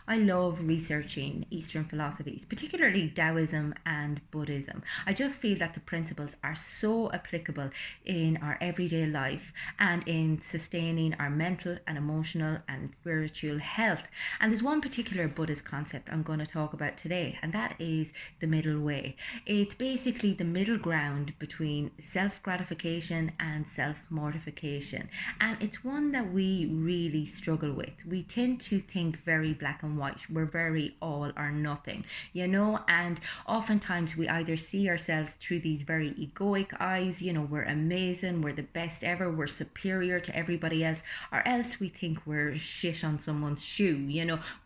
I love researching Eastern philosophies, particularly Taoism and Buddhism. I just feel that the principles are so applicable in our everyday life and in sustaining our mental and emotional and spiritual health. And there's one particular Buddhist concept I'm going to talk about today, and that is the middle way. It's basically the middle ground between self gratification and self mortification. And it's one that we really struggle with. We tend to think very black and white. We're very all or nothing, and oftentimes we either see ourselves through these very egoic eyes, we're amazing, we're the best ever, we're superior to everybody else, or else we think we're shit on someone's shoe,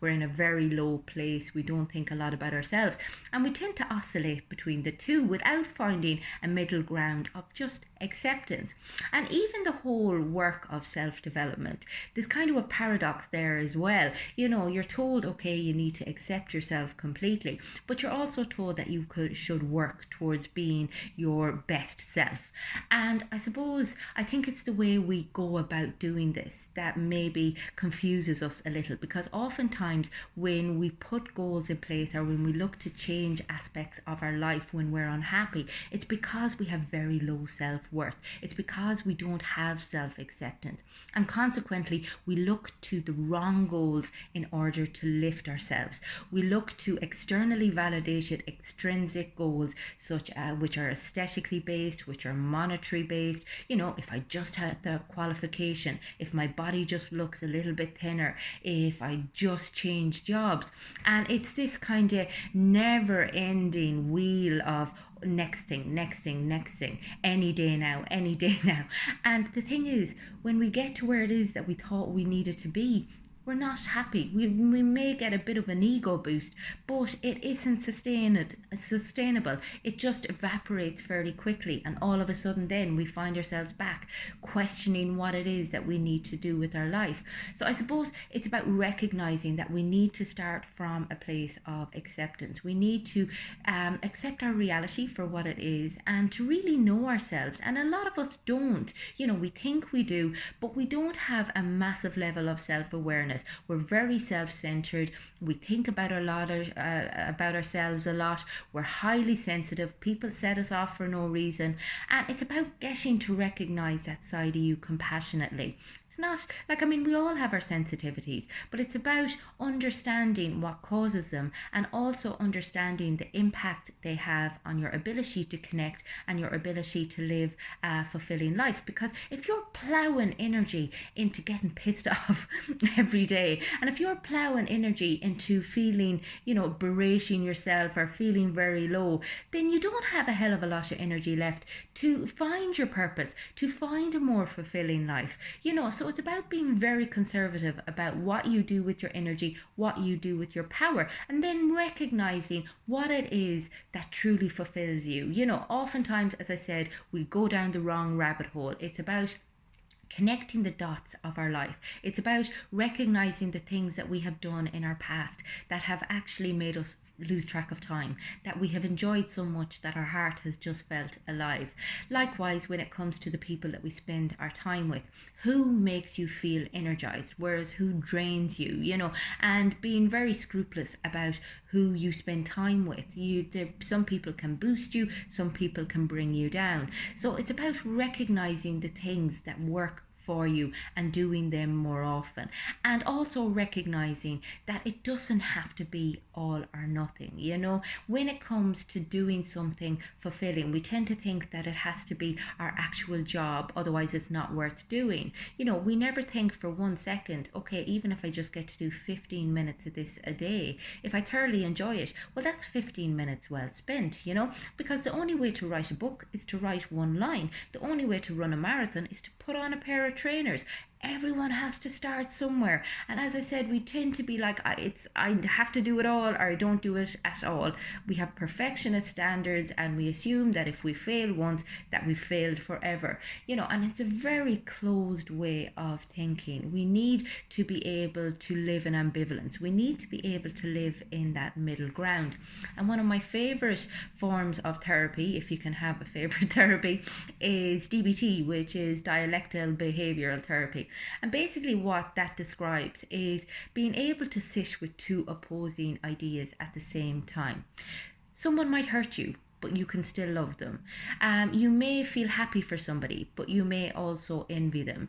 we're in a very low place, we don't think a lot about ourselves, and we tend to oscillate between the two without finding a middle ground of just acceptance. And even the whole work of self-development, there's kind of a paradox there as well. You're told, okay, you need to accept yourself completely, but you're also told that you should work towards being your best self. And I think it's the way we go about doing this that maybe confuses us a little, because oftentimes when we put goals in place or when we look to change aspects of our life when we're unhappy, it's because we have very low self-worth. It's because we don't have self-acceptance. And consequently, we look to the wrong goals in order to lift ourselves. We look to externally validated extrinsic goals, which are aesthetically based, which are monetary based. If I just had the qualification, if my body just looks a little bit thinner, if I just change jobs. And it's this kind of never ending wheel of next thing, any day now. And the thing is, when we get to where it is that we thought we needed to be, we're not happy. We may get a bit of an ego boost, but it isn't sustainable. It just evaporates fairly quickly, and all of a sudden then we find ourselves back questioning what it is that we need to do with our life. So I suppose it's about recognizing that we need to start from a place of acceptance. We need to accept our reality for what it is and to really know ourselves. And a lot of us don't. We think we do, but we don't have a massive level of self-awareness. We're very self-centered. We think about about ourselves a lot. We're highly sensitive. People set us off for no reason. And it's about getting to recognize that side of you compassionately. It's not we all have our sensitivities, but it's about understanding what causes them and also understanding the impact they have on your ability to connect and your ability to live a fulfilling life. Because if you're plowing energy into getting pissed off every day, and if you're plowing energy into feeling, berating yourself or feeling very low, then you don't have a hell of a lot of energy left to find your purpose, to find a more fulfilling life. So it's about being very conservative about what you do with your energy, what you do with your power, and then recognizing what it is that truly fulfills you. Oftentimes, as I said, we go down the wrong rabbit hole. It's about connecting the dots of our life. It's about recognizing the things that we have done in our past that have actually made us lose track of time, that we have enjoyed so much that our heart has just felt alive. Likewise, when it comes to the people that we spend our time with, who makes you feel energized, whereas who drains you, and being very scrupulous about who you spend time with. Some people can boost you, some people can bring you down. So it's about recognizing the things that work for you and doing them more often, and also recognizing that it doesn't have to be all or nothing. When it comes to doing something fulfilling, we tend to think that it has to be our actual job, otherwise it's not worth doing. We never think for 1 second, okay, even if I just get to do 15 minutes of this a day, if I thoroughly enjoy it, well, that's 15 minutes well spent, because the only way to write a book is to write one line. The only way to run a marathon is to put on a pair of trainers. Everyone has to start somewhere, and as I said, we tend to be like, I have to do it all or I don't do it at all. We have perfectionist standards, and we assume that if we fail once, that we've failed forever, and it's a very closed way of thinking. We need to be able to live in ambivalence. We need to be able to live in that middle ground. And one of my favorite forms of therapy, if you can have a favorite therapy, is DBT, which is dialectical behavioral therapy. you. And basically, what that describes is being able to sit with two opposing ideas at the same time. Someone might hurt you, but you can still love them. You may feel happy for somebody, but you may also envy them.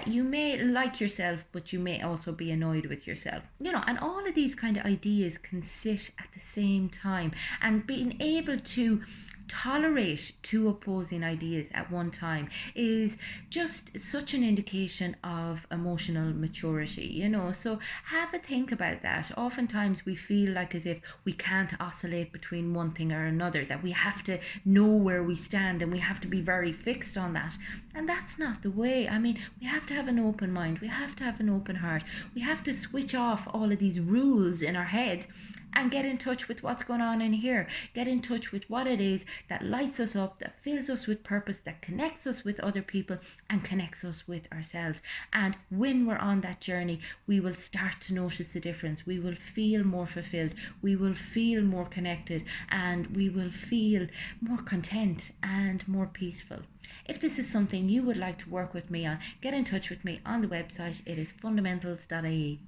You may like yourself, but you may also be annoyed with yourself. And all of these kind of ideas can sit at the same time. And being able to tolerate two opposing ideas at one time is just such an indication of emotional maturity. So have a think about that. Oftentimes we feel like as if we can't oscillate between one thing or another, that we have to know where we stand and we have to be very fixed on that. And that's not the way. I mean, we have to have an open mind, we have to have an open heart, we have to switch off all of these rules in our head and get in touch with what's going on in here. Get in touch with what it is that lights us up, that fills us with purpose, that connects us with other people and connects us with ourselves. And when we're on that journey, we will start to notice the difference. We will feel more fulfilled, we will feel more connected, and we will feel more content and more peaceful. If this is something you would like to work with me on, get in touch with me on the website. It is fundamentals.ie.